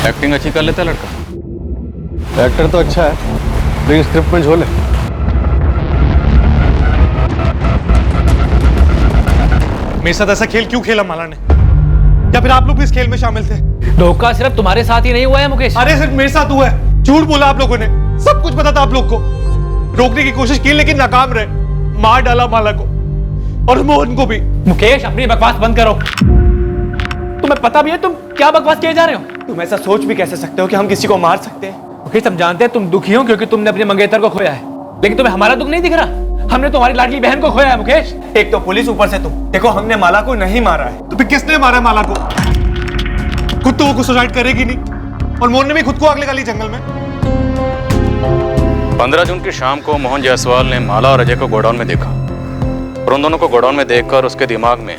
एक्टिंग अच्छी कर लेता है लड़का। एक्टर तो अच्छा है, लेकिन स्क्रिप्ट में झोल है। मेरे साथ ऐसा खेल क्यों खेला माला ने? या फिर आप लोग भी इस खेल में शामिल थे? धोखा सिर्फ तुम्हारे साथ ही नहीं हुआ है मुकेश। अरे सिर्फ मेरे साथ हुआ है। झूठ बोला आप लोगों ने, सब कुछ पता था आप लोग को। रोकने की कोशिश की लेकिन नाकाम रहे। मार डाला माला को और मोहन को भी। मुकेश अपनी बकवास बंद करो। तुम्हें पता भी है तुम क्या बकवास किए जा रहे हो? तुम ऐसा सोच भी कैसे सकते हो कि हम किसी को मार सकते हैं? मुकेश हम जानते हैं तुम दुखी हो क्योंकि तुमने अपने मंगेतर को खोया है, लेकिन तुम्हें हमारा दुख नहीं दिख रहा? हमने तुम्हारी लाडली बहन को खोया है मुकेश। एक तो पुलिस, ऊपर से तुम। देखो हमने माला को नहीं मारा है। तो फिर किसने मारा है माला को? खुद तो वो सुसाइड करेगी नहीं और मोहन ने भी खुद को आग लगा ली जंगल में। 15 जून की शाम को मोहन जायसवाल ने माला और अजय को गोडाउन में देखा और उन दोनों को गोडाउन में देखकर उसके दिमाग में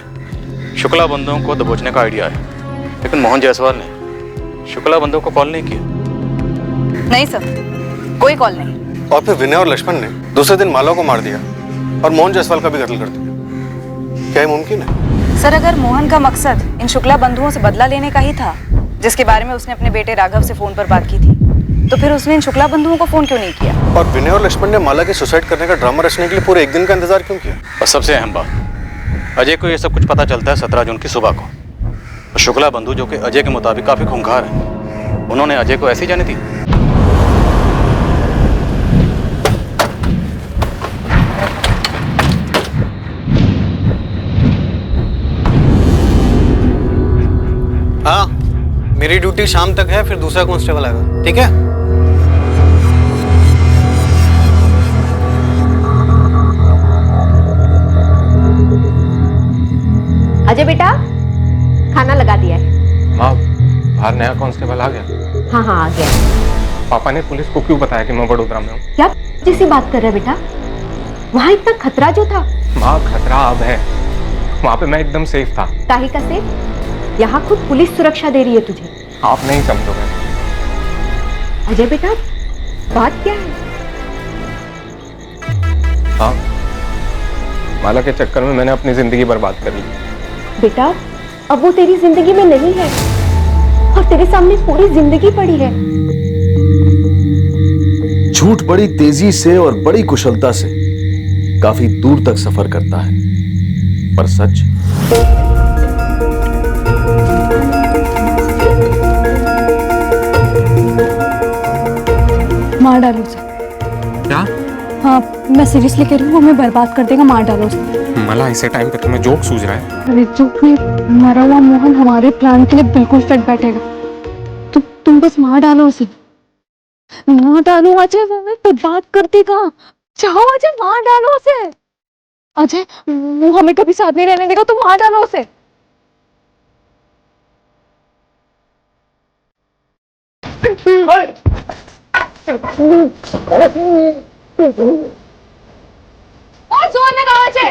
शुक्ला बंधुओं को दबोचने का आइडिया आया, लेकिन मोहन जायसवाल ने शुक्ला बंधुओं को कॉल नहीं किया। नहीं सर, कोई कॉल नहीं। और फिर विनय और लक्ष्मण ने दूसरे दिन माला को मार दिया और मोहन जायसवाल का भी कत्ल कर दिया। क्या ये मुमकिन है? सर अगर मोहन का मकसद इन शुक्ला बंधुओं से बदला लेने का ही था, जिसके बारे में उसने अपने बेटे राघव से फोन पर बात की थी, तो फिर उसने इन शुक्ला बंधुओं को फोन क्यों नहीं किया? और विनय और लक्ष्मण ने माला के सुसाइड करने का ड्रामा रचने के लिए पूरे एक दिन का इंतजार क्यों किया? और सबसे अहम बात, अजय को ये सब कुछ पता चलता है 17 जून की सुबह को। और शुक्ला बंधु जो कि अजय के मुताबिक काफी खूंखार है, उन्होंने अजय को ऐसी जाने दी। हाँ, मेरी ड्यूटी शाम तक है, फिर दूसरा कांस्टेबल आएगा, ठीक है? अजय बेटा, खाना लगा दिया है। माँ, बाहर नया कांस्टेबल आ गया। हाँ हाँ आ गया। पापा ने पुलिस को क्यों बताया कि मैं वडोदरा में हूँ? क्या जैसी बात कर रहे बेटा? वहाँ इतना खतरा जो था। माँ खतरा अब है, वहां पे मैं एकदम सेफ था। काहे का सेफ? यहाँ खुद पुलिस सुरक्षा दे रही है तुझे। आप नहीं समझोगे। अजय बेटा, बात क्या है? हाँ, माला के चक्कर में मैंने अपनी जिंदगी बर्बाद कर ली। बेटा, अब वो तेरी जिंदगी में नहीं है और तेरे सामने पूरी जिंदगी पड़ी है। झूठ बड़ी तेजी से और बड़ी कुशलता से काफी दूर तक सफर करता है, पर सच मार डालो उसे। क्या? हाँ, मैं सीरियसली कह रही हूँ, हमें बर्बाद कर देगा, मार डालो उसे। मला ऐसे टाइम पे तुम्हें जोक सूझ रहा है? अरे जोक में मरा हुआ मोहन हमारे प्लान के लिए बिल्कुल फिट बैठेगा। तुम बस मार डालो उसे, मार डालो अजय, वो हमें बर्बाद कर देगा। चाहो अजय, मार डालो उसे। अजय, वो हमें कभी साथ नहीं रहने देगा, तुम मार डालो उसे। और जोर लगाओ अजय,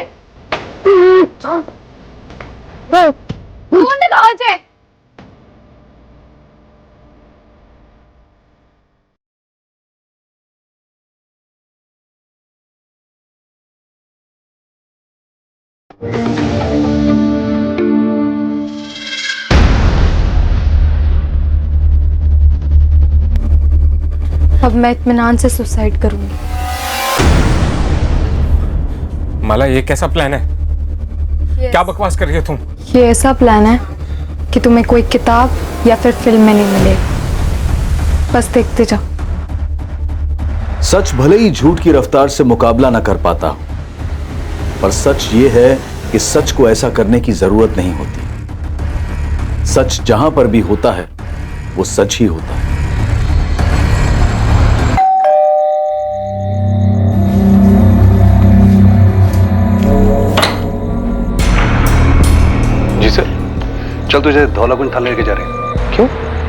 जोर लगाओ अजय। अब मैं इत्मीनान से सुसाइड करूंगी। मला, ये कैसा प्लान है? क्या बकवास कर रही हो तुम? ये ऐसा प्लान है कि तुम्हें कोई किताब या फिर फिल्म में नहीं मिलेगा, बस देखते जाओ। सच भले ही झूठ की रफ्तार से मुकाबला न कर पाता, पर सच ये है कि सच को ऐसा करने की जरूरत नहीं होती। सच जहां पर भी होता है वो सच ही होता है। जी सर। चल, तुझे धौलाकुंज थाने लेके जा रहे हैं। क्यों?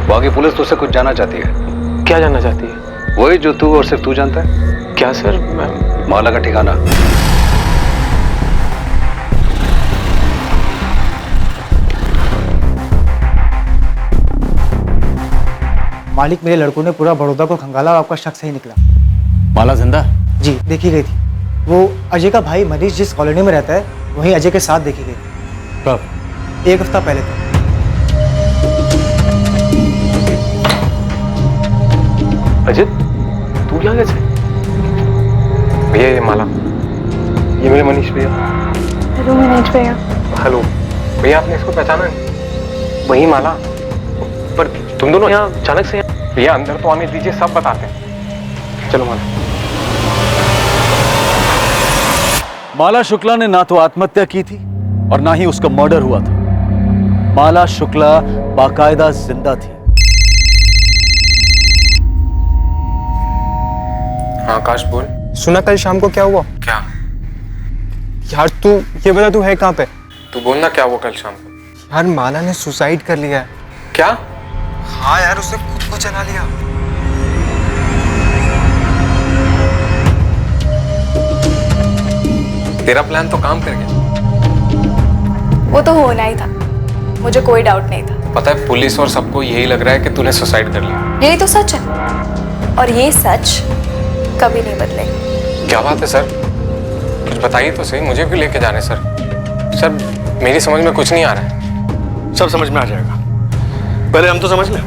वहां की पुलिस तुझसे कुछ जानना चाहती है। क्या जानना चाहती है? वही जो तू और सिर्फ तू जानता है। क्या सर? माला का ठिकाना। मालिक, मेरे लड़कों ने पूरा बड़ौदा को खंगाला और आपका शक सही निकला। माला जिंदा? जी, देखी गई थी। वो अजय का भाई मनीष जिस कॉलोनी में रहता है, वहीं अजय के साथ देखी गई थी। कब? 1 हफ्ता पहले था। अजय, तू यहाँ कैसे? भैया, ये माला, ये मेरे मनीष भैया। हेलो मनीष भैया। हेलो भैया, आपने इसको पहचाना नहीं? वही माला। पर तुम दोनों यहाँ अचानक से? भैया अंदर तो आने दीजिए, सब बताते हैं। चलो माला। माला शुक्ला ने ना तो आत्महत्या की थी और ना ही उसका मर्डर हुआ था। माला शुक्ला बाकायदा जिंदा थी। हाँ आकाश, बोल। सुना कल शाम को क्या हुआ? क्या? यार तू ये बता, तू है कहाँ पे? तू बोलना क्या हुआ कल शाम को। यार माला ने सुसाइड कर लिया है। क्या? हाँ यार, उसने खुद को जला लिया। तेरा प्लान तो काम कर गया। वो तो होना ही था, मुझे कोई डाउट नहीं था। पता है, पुलिस और सबको यही लग रहा है कि तूने सुसाइड कर लिया। यही तो सच है और ये सच कभी नहीं बदलेगा। क्या बात है सर? कुछ बताइए तो सही, मुझे भी लेके जाने सर। सर, मेरी समझ में कुछ नहीं आ रहा है। सब समझ में आ जाएगा, पहले हम तो समझ लें।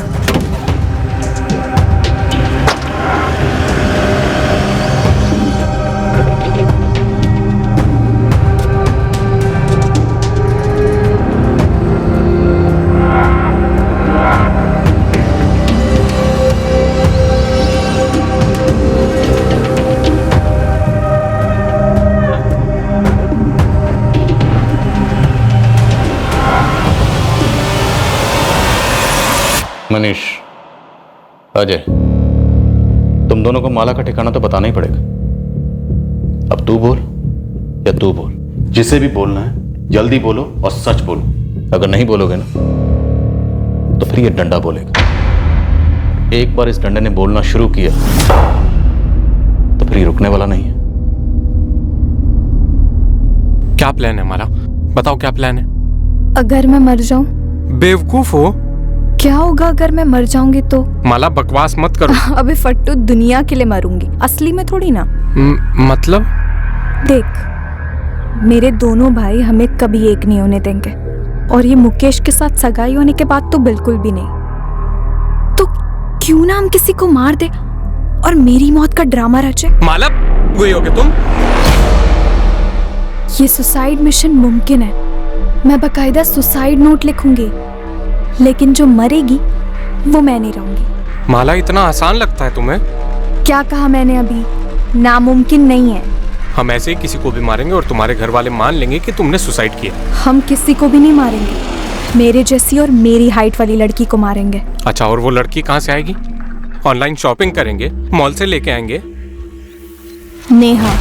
मनीष, अजय, तुम दोनों को माला का ठिकाना तो बताना ही पड़ेगा। अब तू बोल या तू बोल। जिसे भी बोलना है जल्दी बोलो और सच बोलो। अगर नहीं बोलोगे ना तो फिर ये डंडा बोलेगा। एक बार इस डंडे ने बोलना शुरू किया तो फिर ये रुकने वाला नहीं है। क्या प्लान है माला? बताओ क्या प्लान है? अगर मैं मर जाऊं? बेवकूफ हो? क्या होगा अगर मैं मर जाऊंगी तो? माला बकवास मत करो। अबे फट्टू, दुनिया के लिए मरूंगी, असली में थोड़ी ना। मतलब? देख, मेरे दोनों भाई हमें कभी एक नहीं होने देंगे, और ये मुकेश के साथ सगाई होने के बाद तो बिल्कुल भी नहीं। तो क्यों ना हम किसी को मार दे और मेरी मौत का ड्रामा रचे। माला, वही होगे तुम? ये सुसाइड मिशन मुमकिन है। मैं बकायदा सुसाइड नोट लिखूंगी, लेकिन जो मरेगी वो मैं नहीं रहूंगी। माला, इतना आसान लगता है तुम्हें? क्या कहा मैंने अभी? नामुमकिन नहीं है। हम ऐसे ही किसी को भी मारेंगे और तुम्हारे घर वाले मान लेंगे कि तुमने सुसाइड किया। हम किसी को भी नहीं मारेंगे, मेरे जैसी और मेरी हाइट वाली लड़की को मारेंगे। अच्छा, और वो लड़की कहाँ से आएगी? ऑनलाइन शॉपिंग करेंगे, मॉल से लेके आएंगे। नेहा।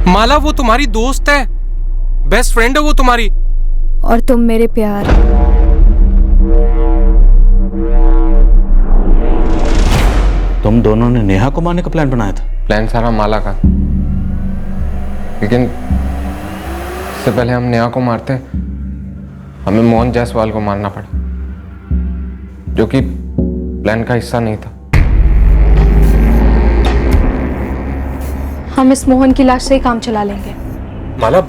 माला, वो तुम्हारी दोस्त है, बेस्ट फ्रेंड है वो तुम्हारी। और तुम मेरे प्यार। तुम दोनों ने नेहा को मारने का प्लान बनाया था? प्लान सारा माला का, लेकिन इससे पहले हम नेहा को मारते हमें मोहन जायसवाल को मारना पड़ा, जो कि प्लान का हिस्सा नहीं था। हम इस मोहन की लाश से ही काम चला लेंगे। माला,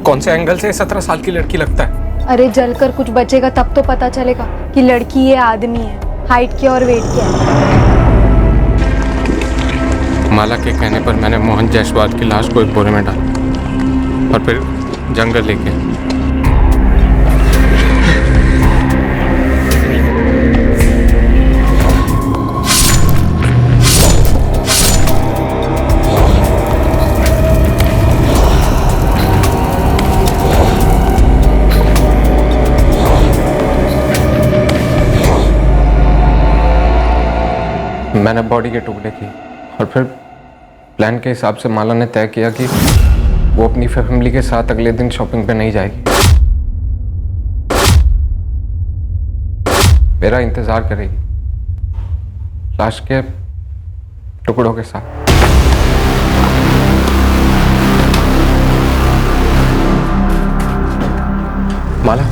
कौन से एंगल से 17 साल की लड़की लगता है? अरे जलकर कुछ बचेगा तब तो पता चलेगा कि लड़की है आदमी है, हाइट क्या और वेट क्या है। माला के कहने पर मैंने मोहन जायसवाल की लाश को एक बोरे में डाला और फिर जंगल लेके। मैंने बॉडी के टुकड़े किए और फिर प्लान के हिसाब से माला ने तय किया कि वो अपनी फैमिली के साथ अगले दिन शॉपिंग पे नहीं जाएगी, मेरा इंतजार करेगी लाश के टुकड़ों के साथ। माला,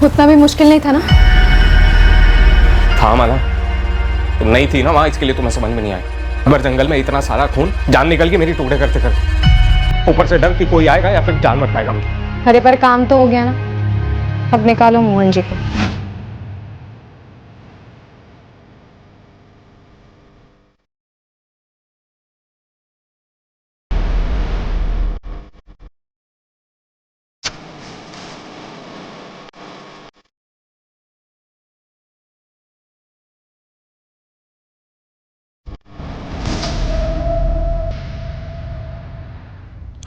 उतना भी मुश्किल नहीं था ना? था माला, तुम नहीं थी ना वहां, इसके लिए तुम्हें समझ में नहीं आया। अगर जंगल में इतना सारा खून, जान निकल गई मेरी टुकड़े करते करते, ऊपर से डर कि कोई आएगा या फिर जान मत पाएगा। अरे पर काम तो हो गया ना, अब निकालो मोहन जी को।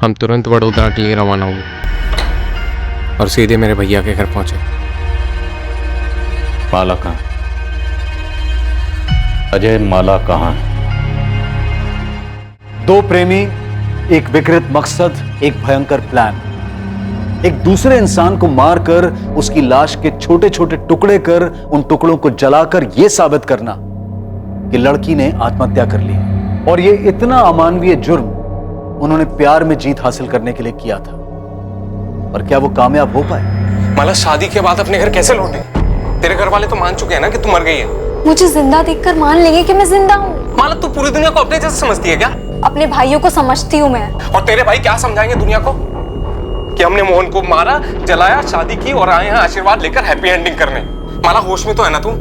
हम तुरंत वडोदरा के लिए रवाना हुए और सीधे मेरे भैया के घर पहुंचे। माला कहाँ? अजय, माला कहाँ है? दो प्रेमी, एक विकृत मकसद, एक भयंकर प्लान। एक दूसरे इंसान को मारकर उसकी लाश के छोटे छोटे टुकड़े कर उन टुकड़ों को जलाकर यह साबित करना कि लड़की ने आत्महत्या कर ली। और यह इतना अमानवीय जुर्म उन्होंने प्यार में जीत हासिल करने के लिए किया था। पर क्या वो कामयाब हो पाए? माला, शादी के बाद अपने घर कैसे लौटे? तेरे घर वाले तो मान चुके हैं ना कि तू मर गई है। मुझे जिंदा देखकर मान लेंगे कि मैं जिंदा हूँ। माला, तू पूरी दुनिया को अपने जैसे समझती है क्या? अपने भाइयों को समझती हूँ मैं। और तेरे भाई क्या समझाएंगे दुनिया को कि हमने मोहन को मारा, जलाया, शादी की और आए हैं आशीर्वाद लेकर हैप्पी एंडिंग करने। माला, होश में तो है ना तू?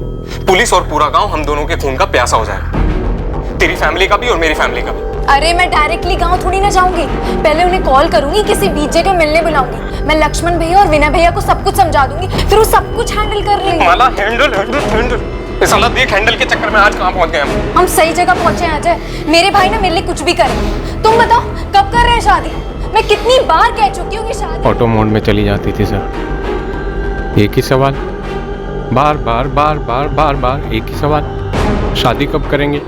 पुलिस और पूरा गांव हम दोनों के खून का प्यासा हो जाएगा, तेरी फैमिली का भी और मेरी फैमिली का भी। अरे मैं डायरेक्टली गांव थोड़ी ना जाऊंगी, पहले उन्हें कॉल करूंगी, किसी बीच जगह मिलने बुलाऊंगी। मैं लक्ष्मण भैया और विनय भैया को सब कुछ समझा दूंगी, फिर वो सब कुछ हैंडल कर लेंगे। माला, हैंडल इस साला देख, हैंडल के चक्कर में आज कहां पहुंच गए हम सही जगह पहुंचे हैं अजय। मेरे भाई ना मेरे लिए कुछ भी करें। तुम बताओ कब कर रहे हैं शादी? मैं कितनी बार कह चुकी हूँ कि शादी। ऑटो मोड में चली जाती थी सर, एक ही सवाल, बार बार बार बार बार बार एक ही सवाल, शादी कब करेंगे?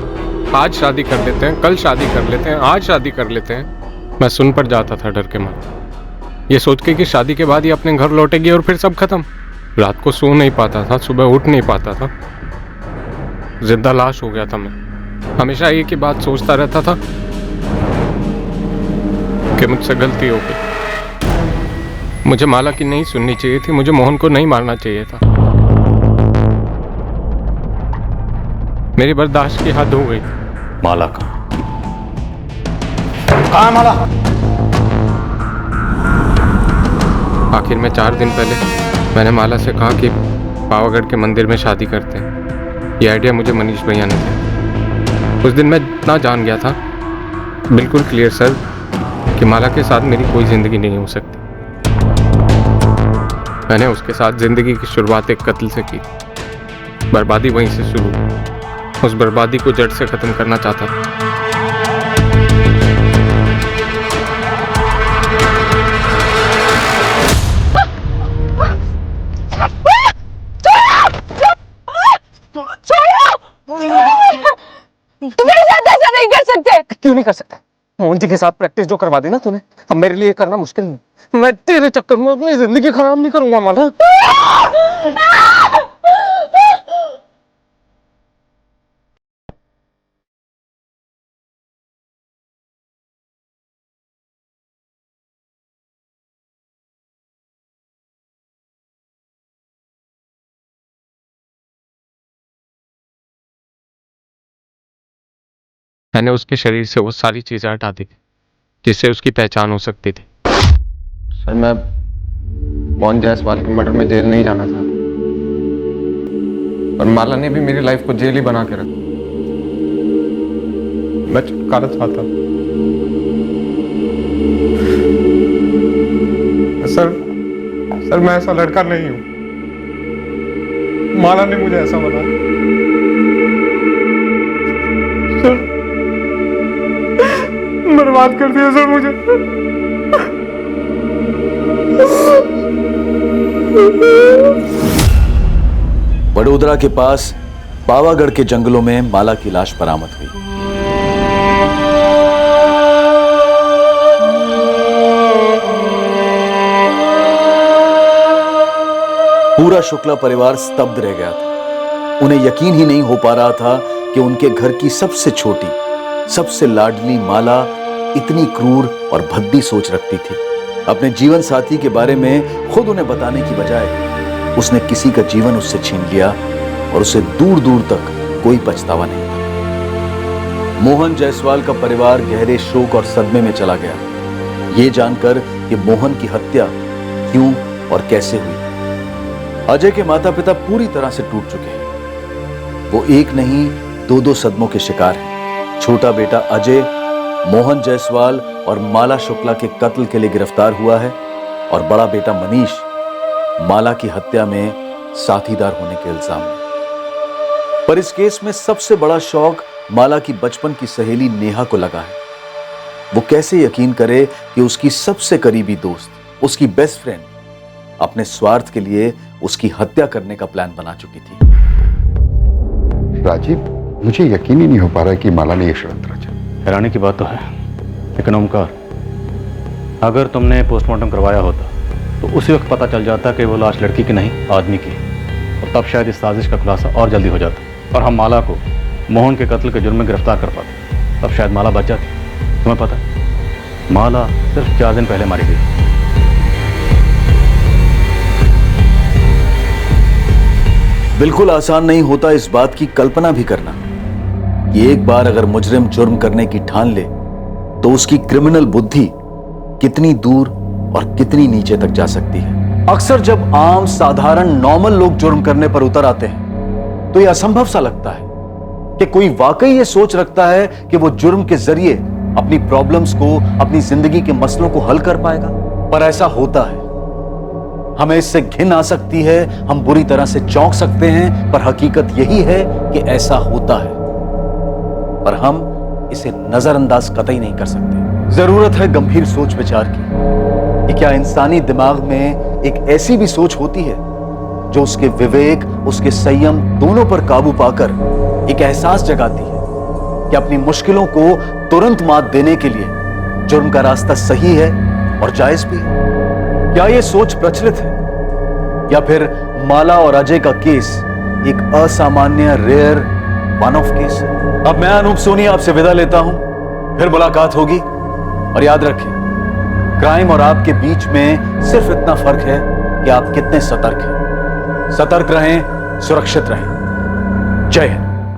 आज शादी कर लेते हैं, कल शादी कर लेते हैं, आज शादी कर लेते हैं। मैं सुन पर जाता था डर के मारे, ये सोच के कि शादी के बाद ही अपने घर लौटेगी और फिर सब खत्म। रात को सो नहीं पाता था, सुबह उठ नहीं पाता था, जिंदा लाश हो गया था मैं। हमेशा एक ही बात सोचता रहता था कि मुझसे गलती हो गई। मुझे माला की नहीं सुननी चाहिए थी, मुझे मोहन को नहीं मारना चाहिए था। मेरी बर्दाश्त की हद हो गई। माला का कहाँ है माला? आखिर में 4 दिन पहले मैंने माला से कहा कि पावागढ़ के मंदिर में शादी करते हैं। ये आइडिया मुझे मनीष भैया ने दिया। उस दिन मैं इतना जान गया था, बिल्कुल क्लियर सर, कि माला के साथ मेरी कोई जिंदगी नहीं हो सकती। मैंने उसके साथ जिंदगी की शुरुआत एक कत्ल से की। बर्बादी वहीं से शुरू। उस बर्बादी को जड़ से खत्म करना चाहता था। तुम मेरे साथ ऐसा नहीं कर सकते। क्यों नहीं कर सकता? मोहन जी के साथ प्रैक्टिस जो करवा दी ना तूने, अब मेरे लिए करना मुश्किल नहीं। मैं तेरे चक्कर में अपनी जिंदगी खराब नहीं करूंगा माला। मैंने उसके शरीर से वो सारी चीजें हटा दी जिससे उसकी पहचान हो सकती थी। सर, मैं मोहन जायसवाल के मर्डर में जेल नहीं जाना था, और माला ने भी मेरी लाइफ को जेल ही बना के रखा। मैं छुटकारा चाहता। सर मैं ऐसा लड़का नहीं हूं। माला ने मुझे ऐसा बनाया। सर बर्बाद कर दिया सर मुझे। वडोदरा के पास पावागढ़ के जंगलों में माला की लाश बरामद हुई। पूरा शुक्ला परिवार स्तब्ध रह गया था। उन्हें यकीन ही नहीं हो पा रहा था कि उनके घर की सबसे छोटी, सबसे लाडली माला इतनी क्रूर और भद्दी सोच रखती थी। अपने जीवन साथी के बारे में खुद उन्हें बताने की बजाय उसने किसी का जीवन उससे छीन लिया, और उसे दूर दूर तक कोई पछतावा नहीं था। मोहन जायसवाल का परिवार गहरे शोक और सदमे में चला गया, ये जानकर कि मोहन की हत्या क्यों और कैसे हुई। अजय के माता पिता पूरी तरह से टूट चुके हैं। वो एक नहीं, 2-2 सदमों के शिकार हैं। छोटा बेटा अजय मोहन जायसवाल और माला शुक्ला के कत्ल के लिए गिरफ्तार हुआ है, और बड़ा बेटा मनीष माला की हत्या में साथीदार होने के इल्जाम में। पर इस केस में सबसे बड़ा शौक माला की बचपन की सहेली नेहा को लगा है। वो कैसे यकीन करे कि उसकी सबसे करीबी दोस्त, उसकी बेस्ट फ्रेंड, अपने स्वार्थ के लिए उसकी हत्या करने का प्लान बना चुकी थी। राजीव, मुझे यकीन ही नहीं हो पा रहा है कि माला ने यह षड्यंत्र रचा। हैरानी की बात तो है, लेकिन ओमकार, अगर तुमने पोस्टमार्टम करवाया होता तो उसी वक्त पता चल जाता कि वो लाश लड़की की नहीं, आदमी की, और तब शायद इस साजिश का खुलासा और जल्दी हो जाता, और हम माला को मोहन के कत्ल के जुर्म में गिरफ्तार कर पाते। तब शायद माला बच जाती। तुम्हें पता है, माला सिर्फ 4 दिन पहले मारी गई। बिल्कुल आसान नहीं होता इस बात की कल्पना भी करना कि एक बार अगर मुजरिम जुर्म करने की ठान ले तो उसकी क्रिमिनल बुद्धि कितनी दूर और कितनी नीचे तक जा सकती है। अक्सर जब आम साधारण नॉर्मल लोग जुर्म करने पर उतर आते हैं तो यह असंभव सा लगता है कि कोई वाकई ये सोच रखता है कि वो जुर्म के जरिए अपनी प्रॉब्लम्स को, अपनी जिंदगी के मसलों को हल कर पाएगा। पर ऐसा होता है। हमें इससे घिन आ सकती है, हम बुरी तरह से चौंक सकते हैं, पर हकीकत यही है कि ऐसा होता है, पर हम इसे नजरअंदाज कतई नहीं कर सकते। जरूरत है गंभीर सोच विचार की कि क्या इंसानी दिमाग में एक ऐसी भी सोच होती है जो उसके विवेक, उसके संयम दोनों पर काबू पाकर एक एहसास जगाती है कि अपनी मुश्किलों को तुरंत मात देने के लिए जुर्म का रास्ता सही है और जायज भी है। क्या यह सोच प्रचलित है? या फिर माला और अजय का केस एक असामान्य रेयर वन ऑफ केस है। अब मैं अनूप सोनी आपसे विदा लेता हूं, फिर मुलाकात होगी। और याद रखें, क्राइम और आपके बीच में सिर्फ इतना फर्क है कि आप कितने सतर्क हैं। सतर्क रहें, सुरक्षित रहें। जय हिंद।